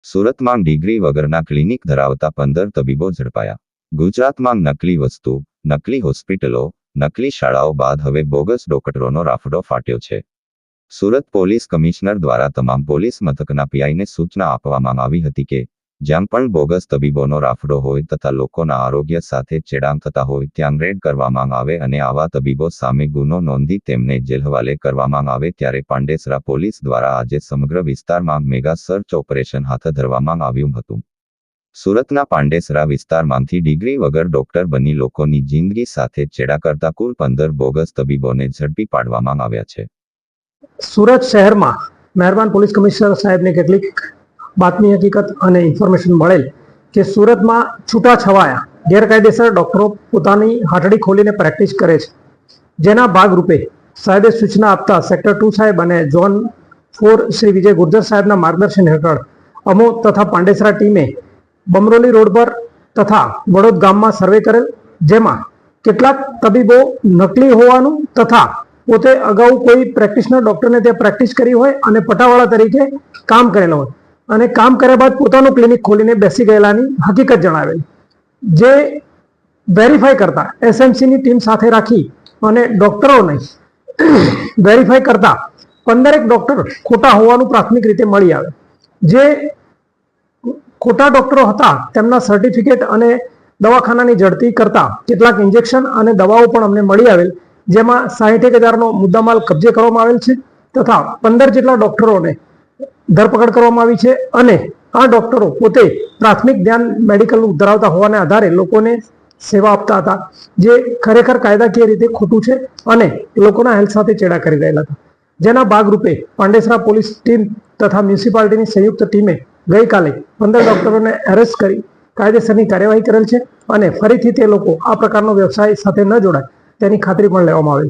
સુરતમાં ડિગ્રી વગરના ક્લિનિક ધરાવતા 15 તબીબો ઝડપાયા. ગુજરાતમાં નકલી વસ્તુ, નકલી હોસ્પિટલો, નકલી શાળાઓ બાદ હવે બોગસ ડોક્ટરોનો રાફડો ફાટ્યો છે. સુરત પોલીસ કમિશનર દ્વારા તમામ પોલીસ મથકના પીઆઈને સૂચના આપવામાં આવી હતી કે જ્યાં પણ બોગસ તબીબોનો રાફડો હોય તથા લોકોના આરોગ્ય સાથે ચેડાં થતા હોય ત્યાં રેડ કરવામાં આવે અને આવા તબીબો સામે ગુનો નોંધી તેમને જેલ હવાલે કરવામાં આવે. ત્યારે પાંડેસરા પોલીસ દ્વારા આજે સમગ્ર વિસ્તારમાં મેગા સર્ચ ઓપરેશન હાથ ધરવામાં આવ્યું હતું. સુરતના પાંડેસરા વિસ્તારમાંથી ડિગ્રી વગર ડોક્ટર બની લોકોની જિંદગી સાથે ચેડા કરતા કુલ 15 બોગસ તબીબોને ઝડપી પાડવામાં આવ્યા છે. સુરત શહેરમાં મહેરબાન પોલીસ કમિશનર સાહેબને કેટલીક બાતમી હકીકત અને ઇન્ફોર્મેશન મળેલ કે સુરતમાં છૂટાછવાયા ગેરકાયદેસર ડોક્ટરો પોતાની હાટડી ખોલીને પ્રેક્ટિસ કરે છે. જેના ભાગરૂપે સાહેબે સૂચના આપતા સેક્ટર 2 સાહેબ અને ઝોન 4 શ્રી વિજય ગુર્જર સાહેબના માર્ગદર્શન હેઠળ અમો તથા પાંડેસરા ટીમે બમરોલી રોડ પર તથા વડોદ ગામમાં સર્વે કરેલ, જેમાં કેટલાક તબીબો નકલી હોવાનું તથા પોતે અગાઉ કોઈ પ્રેક્ટિશનર ડોક્ટરને ત્યાં પ્રેક્ટિસ કરી હોય અને પટાવાળા તરીકે કામ કરેલો હોય અને કામ કર્યા બાદ પોતાનું ક્લિનિક ખોલીને બેસી ગયેલાની હકીકત જણાવેલી. જે વેરીફાઈ કરતા એસએમસીની ટીમ સાથે રાખી અને ડોક્ટરોને વેરીફાઈ કરતા 15 ડોક્ટર ખોટા હોવાનું પ્રાથમિક રીતે મળી આવે. જે ખોટા ડોક્ટરો હતા તેમના સર્ટિફિકેટ અને દવાખાનાની ઝડપી કરતા કેટલાક ઇન્જેક્શન અને દવાઓ પણ અમને મળી આવેલ, જેમાં 61,000નો મુદ્દામાલ કબજે કરવામાં આવેલ છે તથા 15 જેટલા ડોક્ટરોને ધરપકડ કરવામાં આવી છે. અને આ ડોક્ટરો પોતે પ્રાથમિક ધ્યાન મેડિકલ ધરાવતા હોવાને આધારે લોકોને સેવા આપતા હતા, જે ખરેખર કાયદાકીય રીતે ખોટું છે અને લોકોના હેલ્થ સાથે ચેડા કરી રહેલા હતા. જેના ભાગરૂપે પાંડેસરા પોલીસ ટીમ તથા મ્યુનિસિપાલિટીની સંયુક્ત ટીમે ગઈકાલે 15 ડોક્ટરોને એરેસ્ટ કરી કાયદેસરની કાર્યવાહી કરેલ છે અને ફરીથી તે લોકો આ પ્રકારનો વ્યવસાય સાથે ન જોડાય તેની ખાતરી પણ લેવામાં આવેલ છે.